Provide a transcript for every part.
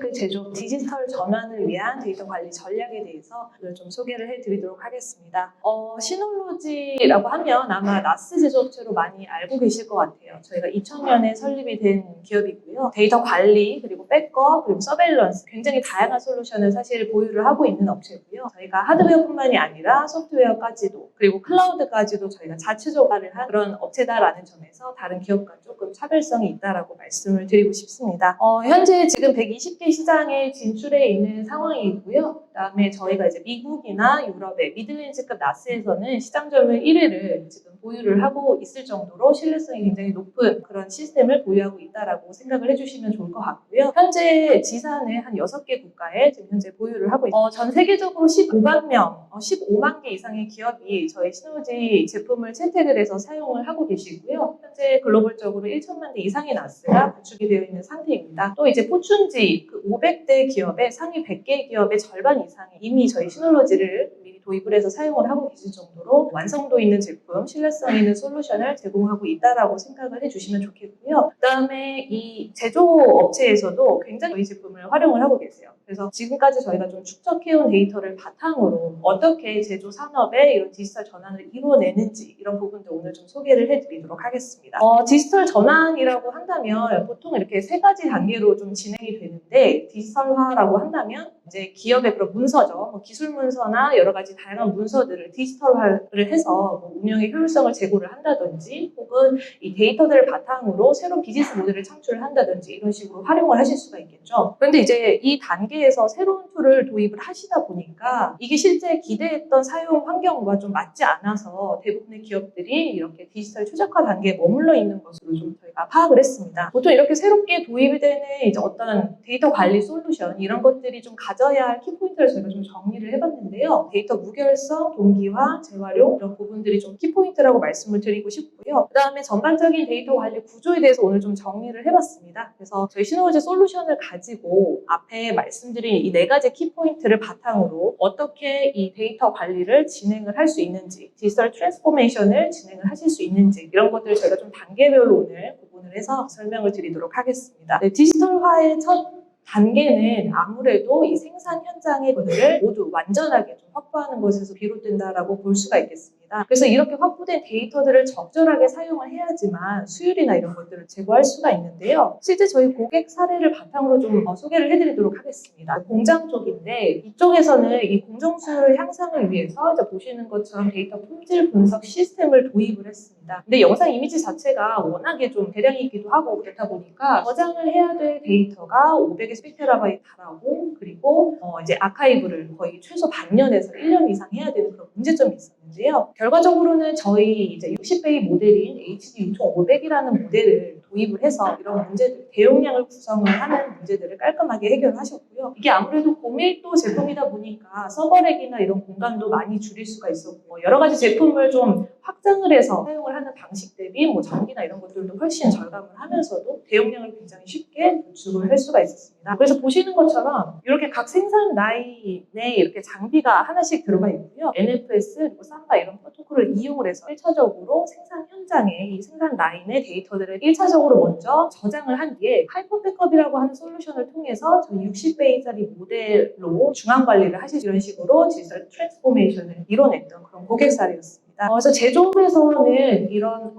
그 제조업 디지털 전환을 위한 데이터 관리 전략에 대해서 오늘 좀 소개를 해드리도록 하겠습니다. 시놀로지라고 하면 아마 나스 제조업체로 많이 알고 계실 것 같아요. 저희가 2000년에 설립이 된 기업이고요. 데이터 관리, 그리고 백업, 그리고 서베일런스 굉장히 다양한 솔루션을 사실 보유를 하고 있는 업체고요. 저희가 하드웨어뿐만이 아니라 소프트웨어까지도 그리고 클라우드까지도 저희가 자체적으로 한 그런 업체다라는 점에서 다른 기업과 조금 차별성이 있다라고 말씀을 드리고 싶습니다. 현재 지금 120개 시장에 진출해 있는 상황이고요. 그다음에 저희가 이제 미국이나 유럽의 미들렌즈급 나스에서는 시장 점유율 1위를 지금 보유를 하고 있을 정도로 신뢰성이 굉장히 높은 그런 시스템을 보유하고 있다라고 생각을 해주시면 좋을 것 같고요. 현재 지사는 한 6개 국가에 지금 현재 보유를 하고 있습니다. 전 세계적으로 15만 명, 15만 개 이상의 기업이 저희 시노지 제품을 채택을 해서 사용을 하고 계시고요. 현재 글로벌적으로 1천만 대 이상의 나스가 구축이 되어 있는 상태입니다. 또 이제 포춘지 그 500대 기업의 상위 100개 기업의 절반 이상이 이미 저희 시놀로지를 미리 도입을 해서 사용을 하고 계실 정도로 완성도 있는 제품, 신뢰성 있는 솔루션을 제공하고 있다라고 생각을 해주시면 좋겠고요. 그다음에 이 제조업체에서도 굉장히 저희 제품을 활용을 하고 계세요. 그래서 지금까지 저희가 좀 축적해온 데이터를 바탕으로 어떻게 제조 산업의 이런 디지털 전환을 이루어내는지 이런 부분도 오늘 좀 소개를 해드리도록 하겠습니다. 디지털 전환이라고 한다면 보통 이렇게 3가지 단계로 좀 진행이 되는데, 디지털화라고 한다면 이제 기업의 그런 문서죠. 기술 문서나 여러 가지 다양한 문서들을 디지털화를 해서 운영의 효율성을 제고를 한다든지, 혹은 이 데이터들을 바탕으로 새로운 비즈니스 모델을 창출을 한다든지 이런 식으로 활용을 하실 수가 있겠죠. 그런데 이제 이 단계에서 새로운 툴을 도입을 하시다 보니까 이게 실제 기대했던 사용 환경과 좀 맞지 않아서 대부분의 기업들이 이렇게 디지털 최적화 단계에 머물러 있는 것으로 좀 저희가 파악을 했습니다. 보통 이렇게 새롭게 도입이 되는 이제 어떤 데이터 관리 솔루션 이런 것들이 좀 가져야 할 키포인트를 저희가 좀 정리를 해봤는데요. 데이터 무결성, 동기화, 재활용 이런 부분들이 좀 키포인트라고 말씀을 드리고 싶고요. 그 다음에 전반적인 데이터 관리 구조에 대해서 오늘 좀 정리를 해봤습니다. 그래서 저희 시노로지 솔루션을 가지고 앞에 말씀드린 이 4가지 키포인트를 바탕으로 어떻게 이 데이터 관리를 진행을 할 수 있는지, 디지털 트랜스포메이션을 진행을 하실 수 있는지 이런 것들을 저희가 좀 단계별로 오늘 구분을 해서 설명을 드리도록 하겠습니다. 디지털화의 첫 단계는 아무래도 이 생산 현장의 것들을 모두 완전하게 좀 확보하는 것에서 비롯된다라고 볼 수가 있겠습니다. 그래서 이렇게 확보된 데이터들을 적절하게 사용을 해야지만 수율이나 이런 것들을 제고할 수가 있는데요. 실제 저희 고객 사례를 바탕으로 좀 소개를 해드리도록 하겠습니다. 공장 쪽인데 이쪽에서는 이 공정수율 향상을 위해서 이제 보시는 것처럼 데이터 품질 분석 시스템을 도입을 했습니다. 근데 영상 이미지 자체가 워낙에 좀 대량이기도 하고 그렇다 보니까 저장을 해야 될 데이터가 500에서 1000TB 달하고, 그리고 이제 아카이브를 거의 최소 반년에서 1년 이상 해야 되는 그런 문제점이 있었는데요. 결과적으로는 저희 이제 60배의 모델인 HD6500이라는 모델을 도입을 해서 이런 문제들, 대용량을 구성을 하는 문제들을 깔끔하게 해결하셨고요. 이게 아무래도 고밀도 제품이다 보니까 서버렉이나 이런 공간도 많이 줄일 수가 있었고, 여러 가지 제품을 좀 확장을 해서 사용을 하는 방식 대비 전기나 이런 것들도 훨씬 절감을 하면서도 대용량을 굉장히 쉽게 구축을 할 수가 있었습니다. 그래서 보시는 것처럼 이렇게 각 생산 라인에 이렇게 장비가 하나씩 들어가 있고요. NFS 그리고 삼바 이런 프로토콜을 이용을 해서 1차적으로 생산 현장에 이 생산 라인의 데이터들을 1차적으로 먼저 저장을 한 뒤에 하이퍼 백업이라고 하는 솔루션을 통해서 저희 60배짜리 모델로 중앙 관리를 하실 이런 식으로 디지털 트랜스포메이션을 이뤄냈던 그런 고객 사례였습니다. 그래서 제조업에서는 이런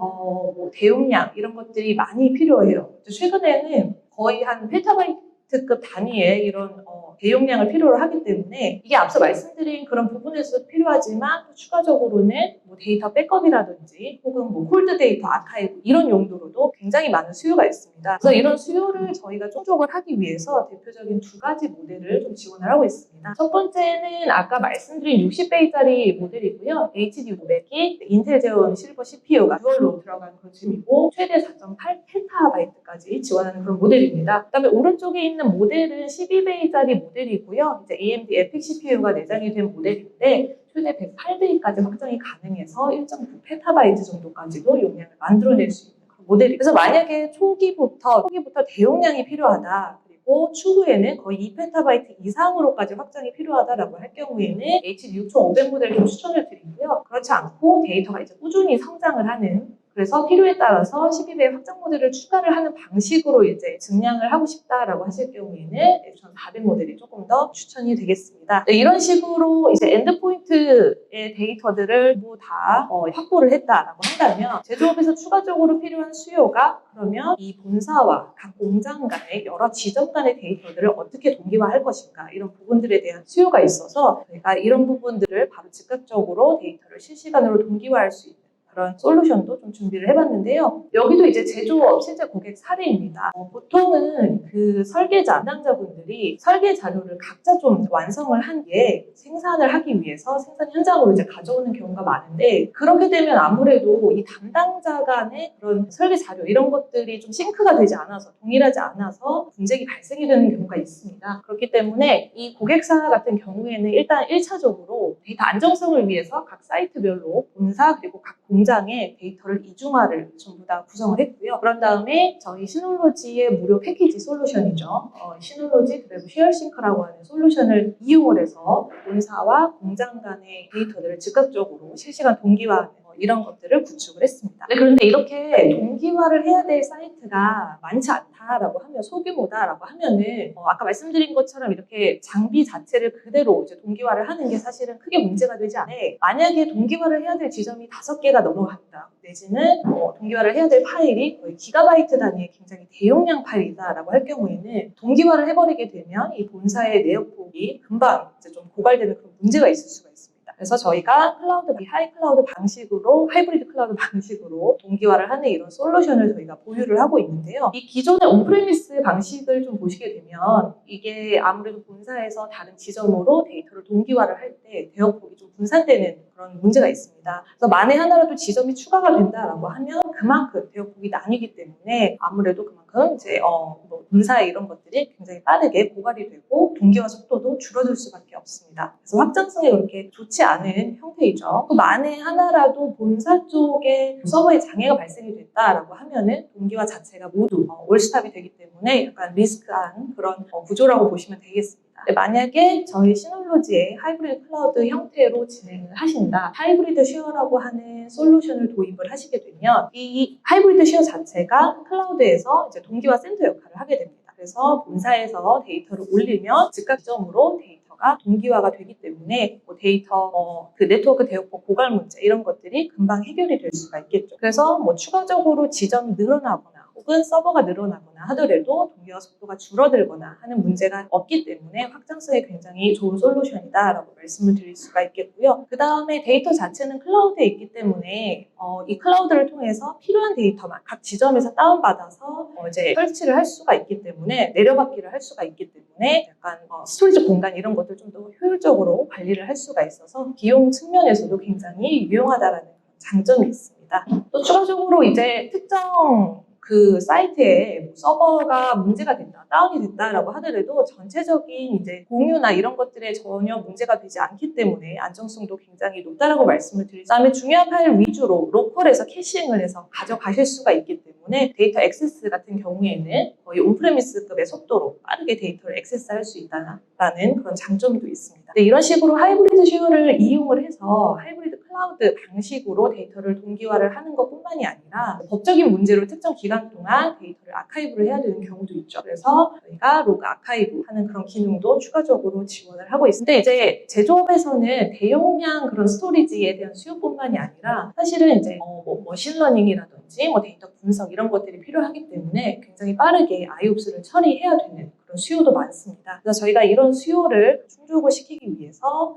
대용량 이런 것들이 많이 필요해요. 최근에는 거의 한 페타바이트급 단위의 이런 대용량을 필요로 하기 때문에 이게 앞서 말씀드린 그런 부분에서도 필요하지만 또 추가적으로는 데이터 백업이라든지 혹은 콜드 데이터 아카이브 이런 용도로도 굉장히 많은 수요가 있습니다. 그래서 이런 수요를 저희가 충족을 하기 위해서 대표적인 2가지 모델을 좀 지원을 하고 있습니다. 첫 번째는 아까 말씀드린 60배짜리 모델이고요. HD500이 인텔 제온 실버 CPU가 듀얼로 들어간 그런 제품이고 최대 4.8PB까지 지원하는 그런 모델입니다. 그다음에 오른쪽에 있는 모델은 12배짜리 모델이고요. 이제 AMD 에픽 CPU가 내장이 된 모델인데 최대 108배까지 확장이 가능해서 1.9PB 정도까지도 용량을 만들어낼 수 있는 그런 모델이에요. 그래서 만약에 초기부터 대용량이 필요하다. 그리고 추후에는 거의 2PB 이상으로까지 확장이 필요하다라고 할 경우에는 HD6500 모델을 좀 추천을 드리고요. 그렇지 않고 데이터가 이제 꾸준히 성장을 하는 그래서 필요에 따라서 12배 확장 모델을 추가를 하는 방식으로 이제 증량을 하고 싶다라고 하실 경우에는 앱션 400 모델이 조금 더 추천이 되겠습니다. 네, 이런 식으로 이제 엔드포인트의 데이터들을 모두 다 확보를 했다라고 한다면 제조업에서 추가적으로 필요한 수요가 그러면 이 본사와 각 공장 간의 여러 지점 간의 데이터들을 어떻게 동기화할 것인가 이런 부분들에 대한 수요가 있어서 저희가 이런 부분들을 바로 즉각적으로 데이터를 실시간으로 동기화할 수 있는 그런 솔루션도 좀 준비를 해봤는데요. 여기도 이제 제조업 실제 고객 사례입니다. 보통은 그 설계자, 담당자분들이 설계 자료를 각자 좀 완성을 한 뒤에 생산을 하기 위해서 생산 현장으로 이제 가져오는 경우가 많은데 그렇게 되면 아무래도 이 담당자 간의 그런 설계 자료 이런 것들이 좀 싱크가 되지 않아서 동일하지 않아서 분쟁이 발생이 되는 경우가 있습니다. 그렇기 때문에 이 고객사 같은 경우에는 일단 1차적으로 데이터 안정성을 위해서 각 사이트별로 본사 그리고 각 공장의 데이터를 이중화를 전부 다 구성을 했고요. 그런 다음에 저희 시놀로지의 무료 패키지 솔루션이죠. 시놀로지 그리고 쉐어싱크라고 하는 솔루션을 이용을 해서 본사와 공장 간의 데이터들을 즉각적으로 실시간 동기화하는 이런 것들을 구축을 했습니다. 네, 그런데 이렇게 동기화를 해야 될 사이트가 많지 않다라고 하면 소규모다라고 하면은 아까 말씀드린 것처럼 이렇게 장비 자체를 그대로 이제 동기화를 하는 게 사실은 크게 문제가 되지 않는데 만약에 동기화를 해야 될 지점이 5개가 넘어간다 내지는 동기화를 해야 될 파일이 거의 기가바이트 단위의 굉장히 대용량 파일이다라고 할 경우에는 동기화를 해버리게 되면 이 본사의 내역폭이 금방 이제 좀 고갈되는 그런 문제가 있을 수가 있습니다. 그래서 저희가 클라우드, 하이클라우드 방식으로, 하이브리드 클라우드 방식으로 동기화를 하는 이런 솔루션을 저희가 보유를 하고 있는데요. 이 기존의 온프레미스 방식을 좀 보시게 되면 이게 아무래도 본사에서 다른 지점으로 데이터를 동기화를 할 때 대역폭이 좀 분산되는 그런 문제가 있습니다. 그래서 만에 하나라도 지점이 추가가 된다라고 하면 그만큼 대역폭이 나뉘기 때문에 아무래도 그만큼 이제 본사의 이런 것들이 굉장히 빠르게 고갈이 되고 동기화 속도도 줄어들 수밖에 없습니다. 그래서 확장성이 그렇게 좋지 않은 형태이죠. 또 만에 하나라도 본사 쪽에 서버에 장애가 발생이 됐다라고 하면은 동기화 자체가 모두 올스탑이 되기 때문에 약간 리스크한 그런 구조라고 보시면 되겠습니다. 만약에 저희 시놀로지의 하이브리드 클라우드 형태로 진행을 하신다. 하이브리드 쉐어라고 하는 솔루션을 도입을 하시게 되면 이 하이브리드 쉐어 자체가 클라우드에서 이제 동기화 센터 역할을 하게 됩니다. 그래서 본사에서 데이터를 올리면 즉각 지점으로 데이터가 동기화가 되기 때문에 데이터 그 네트워크 대역폭 고갈 문제 이런 것들이 금방 해결이 될 수가 있겠죠. 그래서 추가적으로 지점이 늘어나거나 혹은 서버가 늘어나거나 하더라도 동기화 속도가 줄어들거나 하는 문제가 없기 때문에 확장성이 굉장히 좋은 솔루션이다라고 말씀을 드릴 수가 있겠고요. 그 다음에 데이터 자체는 클라우드에 있기 때문에 이 클라우드를 통해서 필요한 데이터만 각 지점에서 다운받아서 이제 설치를 할 수가 있기 때문에 내려받기를 할 수가 있기 때문에 약간 스토리지 공간 이런 것들 좀 더 효율적으로 관리를 할 수가 있어서 비용 측면에서도 굉장히 유용하다라는 장점이 있습니다. 또 추가적으로 이제 특정 그 사이트에 서버가 문제가 된다, 다운이 된다라고 하더라도 전체적인 이제 공유나 이런 것들에 전혀 문제가 되지 않기 때문에 안정성도 굉장히 높다라고 말씀을 드리죠. 그다음에 중요한 파일 위주로 로컬에서 캐싱을 해서 가져가실 수가 있기 때문에 데이터 액세스 같은 경우에는 거의 온프레미스급의 속도로 빠르게 데이터를 액세스할 수 있다는 그런 장점도 있습니다. 네, 이런 식으로 하이브리드 쉐어를 이용을 해서 하이브리드 클라우드 방식으로 데이터를 동기화를 하는 것뿐만이 아니라 법적인 문제로 특정 기간 동안 데이터를 아카이브를 해야 되는 경우도 있죠. 그래서 저희가 로그 아카이브 하는 그런 기능도 추가적으로 지원을 하고 있습니다. 근데 이제 제조업에서는 대용량 그런 스토리지에 대한 수요뿐만이 아니라 사실은 이제 머신러닝이라든지 데이터 분석 이런 것들이 필요하기 때문에 굉장히 빠르게 IOPS를 처리해야 되는 그런 수요도 많습니다. 그래서 저희가 이런 수요를 충족을 시키기 위해서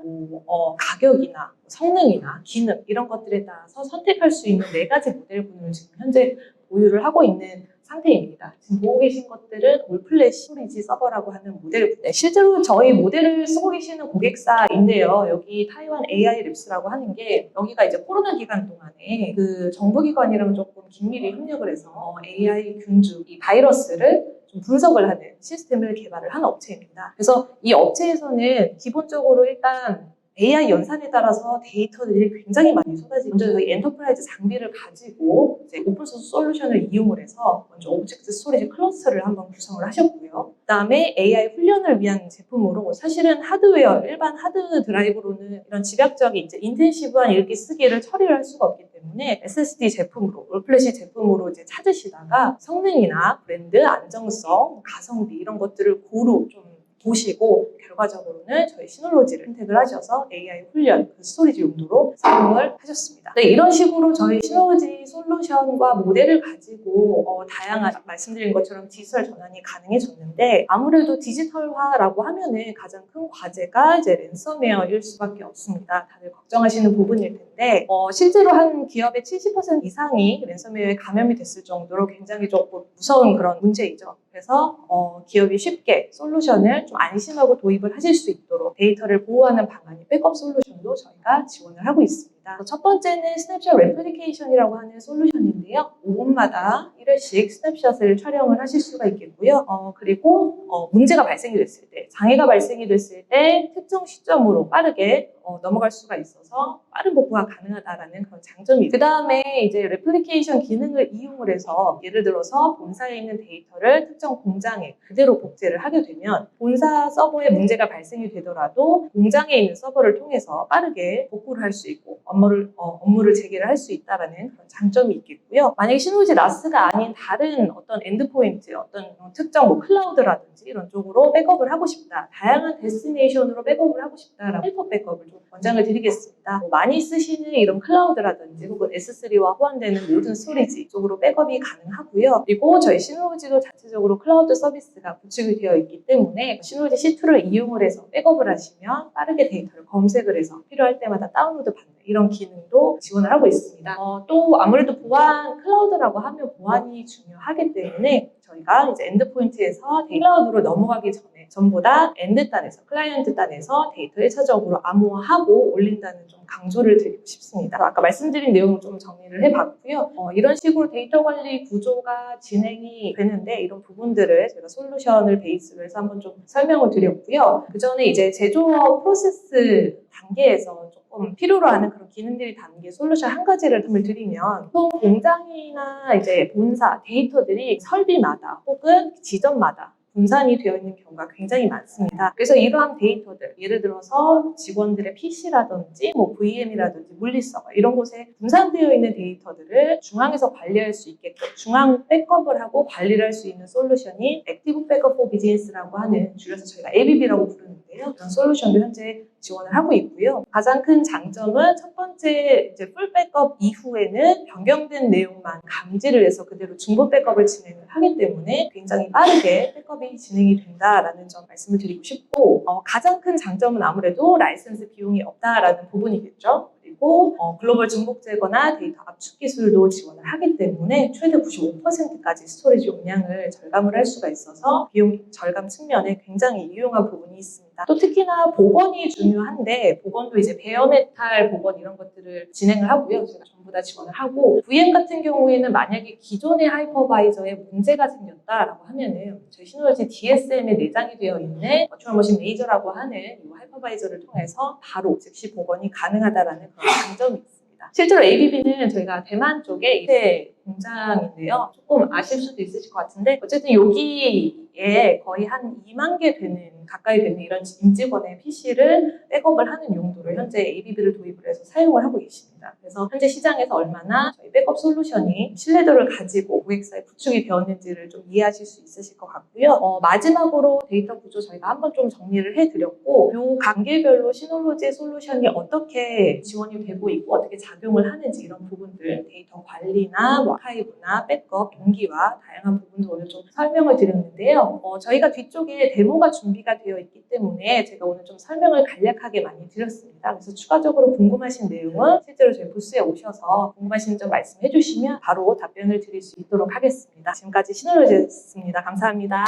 가격이나 성능이나 기능 이런 것들에 따라서 선택할 수 있는 4가지 모델군을 지금 현재 보유를 하고 있는 상태입니다. 지금 보고 계신 것들은 올플래시 스토리지 서버라고 하는 모델. 네, 실제로 저희 모델을 쓰고 계시는 고객사인데요. 여기 타이완 AI랩스라고 하는 게 여기가 이제 코로나 기간 동안에 그 정부기관이랑 조금 긴밀히 협력을 해서 AI 균주, 이 바이러스를 좀 분석을 하는 시스템을 개발을 한 업체입니다. 그래서 이 업체에서는 기본적으로 일단 AI 연산에 따라서 데이터들이 굉장히 많이 쏟아지고 먼저 저희 엔터프라이즈 장비를 가지고 이제 오픈소스 솔루션을 이용을 해서 먼저 오브젝트 스토리지 클러스터를 한번 구성을 하셨고요. 그다음에 AI 훈련을 위한 제품으로 사실은 하드웨어 일반 하드 드라이브로는 이런 집약적인 이제 인텐시브한 읽기 쓰기를 처리를 할 수가 없기 때문에 SSD 제품으로 올플래시 제품으로 이제 찾으시다가 성능이나 브랜드 안정성, 가성비 이런 것들을 고루 좀 보시고 결과적으로는 저희 시놀로지를 선택을 하셔서 AI 훈련, 그 스토리지 용도로 사용을 하셨습니다. 네, 이런 식으로 저희 시놀로지 솔루션과 모델을 가지고 다양한 말씀드린 것처럼 디지털 전환이 가능해졌는데 아무래도 디지털화라고 하면은 가장 큰 과제가 이제 랜섬웨어일 수밖에 없습니다. 다들 걱정하시는 부분일 텐데 실제로 한 기업의 70% 이상이 랜섬웨어에 감염이 됐을 정도로 굉장히 조금 무서운 그런 문제이죠. 그래서 기업이 쉽게 솔루션을 좀 안심하고 도입을 하실 수 있도록 데이터를 보호하는 방안이 백업 솔루션도 저희가 지원을 하고 있습니다. 첫 번째는 스냅샷 레플리케이션이라고 하는 솔루션인데요. 5분마다 1회씩 스냅샷을 촬영을 하실 수가 있겠고요. 그리고 문제가 발생이 됐을 때, 장애가 발생이 됐을 때 특정 시점으로 빠르게 넘어갈 수가 있어서 빠른 복구가 가능하다라는 그런 장점이 그 다음에 이제 레플리케이션 기능을 이용을 해서 예를 들어서 본사에 있는 데이터를 특정 공장에 그대로 복제를 하게 되면 본사 서버에 문제가 발생이 되더라도 공장에 있는 서버를 통해서 빠르게 복구를 할 수 있고 업무를 재개를 할 수 있다라는 그런 장점이 있겠고요. 만약에 시놀로지 나스가 아닌 다른 어떤 엔드포인트, 어떤 특정 뭐 클라우드라든지 이런 쪽으로 백업을 하고 싶다. 다양한 데스티네이션으로 백업을 하고 싶다라고 헬퍼 백업을 좀 권장을 드리겠습니다. 많이 쓰시는 이런 클라우드라든지 혹은 S3와 호환되는 모든 스토리지 쪽으로 백업이 가능하고요. 그리고 저희 시놀로지도 자체적으로 클라우드 서비스가 구축이 되어 있기 때문에 시놀로지 C2를 이용을 해서 백업을 하시면 빠르게 데이터를 검색을 해서 필요할 때마다 다운로드 받는 이런 기능도 지원을 하고 있습니다. 또 아무래도 보안, 클라우드라고 하면 보안이 중요하기 때문에 저희가 이제 엔드포인트에서 클라우드로 넘어가기 전에 전부 다 엔드 단에서, 클라이언트 단에서 데이터 1차적으로 암호화하고 올린다는 좀 강조를 드리고 싶습니다. 아까 말씀드린 내용을 좀 정리를 해봤고요. 이런 식으로 데이터 관리 구조가 진행이 되는데 이런 부분들을 제가 솔루션을 베이스로 해서 한번 좀 설명을 드렸고요. 그 전에 이제 제조업 프로세스 단계에서 조금 필요로 하는 그런 기능들이 담긴 솔루션 한 가지를 드리면 보통 공장이나 이제 본사 데이터들이 설비마다 혹은 지점마다 분산이 되어 있는 경우가 굉장히 많습니다. 그래서 이러한 데이터들, 예를 들어서 직원들의 PC라든지 뭐 VM이라든지 물리서버 이런 곳에 분산되어 있는 데이터들을 중앙에서 관리할 수 있게끔 중앙 백업을 하고 관리를 할 수 있는 솔루션이 액티브 백업 포 비즈니스라고 하는 줄여서 저희가 ABB라고 부르는데요. 그런 솔루션도 현재 지원을 하고 있고요. 가장 큰 장점은 첫 번째 이제 풀 백업 이후에는 변경된 내용만 감지를 해서 그대로 중복 백업을 진행을 하기 때문에 굉장히 빠르게 백업이 진행이 된다라는 점 말씀을 드리고 싶고 가장 큰 장점은 아무래도 라이센스 비용이 없다라는 부분이겠죠. 그리고 글로벌 중복 제거나 데이터 압축 기술도 지원을 하기 때문에 최대 95%까지 스토리지 용량을 절감을 할 수가 있어서 비용 절감 측면에 굉장히 유용한 부분이 있습니다. 또 특히나 복원이 중요한데 복원도 이제 베어메탈 복원 이런 것들을 진행을 하고요. 제가 전부 다 지원을 하고 VM 같은 경우에는 만약에 기존의 하이퍼바이저에 문제가 생겼다라고 하면은 저희 시놀로지 DSM에 내장이 되어 있는 버추얼 머신 매니저라고 하는 이 하이퍼바이저를 통해서 바로 즉시 복원이 가능하다라는 그런 장점이 있습니다. 실제로 ABB는 저희가 대만 쪽에 이제 공장인데요. 조금 아실 수도 있으실 것 같은데 어쨌든 여기에 거의 한 2만 개 가까이 되는 이런 임직원의 PC를 백업을 하는 용도로 현재 ABB를 도입을 해서 사용을 하고 계십니다. 그래서 현재 시장에서 얼마나 저희 백업 솔루션이 신뢰도를 가지고 고객사에 구축이 되었는지를 좀 이해하실 수 있으실 것 같고요. 마지막으로 데이터 구조 저희가 한번 좀 정리를 해드렸고 이 단계별로 시놀로지 솔루션이 어떻게 지원이 되고 있고 어떻게 작용을 하는지 이런 부분들 데이터 관리나 아카이브나 백업, 동기와 다양한 부분들 오늘 좀 설명을 드렸는데요. 저희가 뒤쪽에 데모가 준비가 되어 있기 때문에 제가 오늘 좀 설명을 간략하게 많이 드렸습니다. 그래서 추가적으로 궁금하신 내용은 실제로 저희 부스에 오셔서 궁금하신 점 말씀해 주시면 바로 답변을 드릴 수 있도록 하겠습니다. 지금까지 시놀로지였습니다. 감사합니다.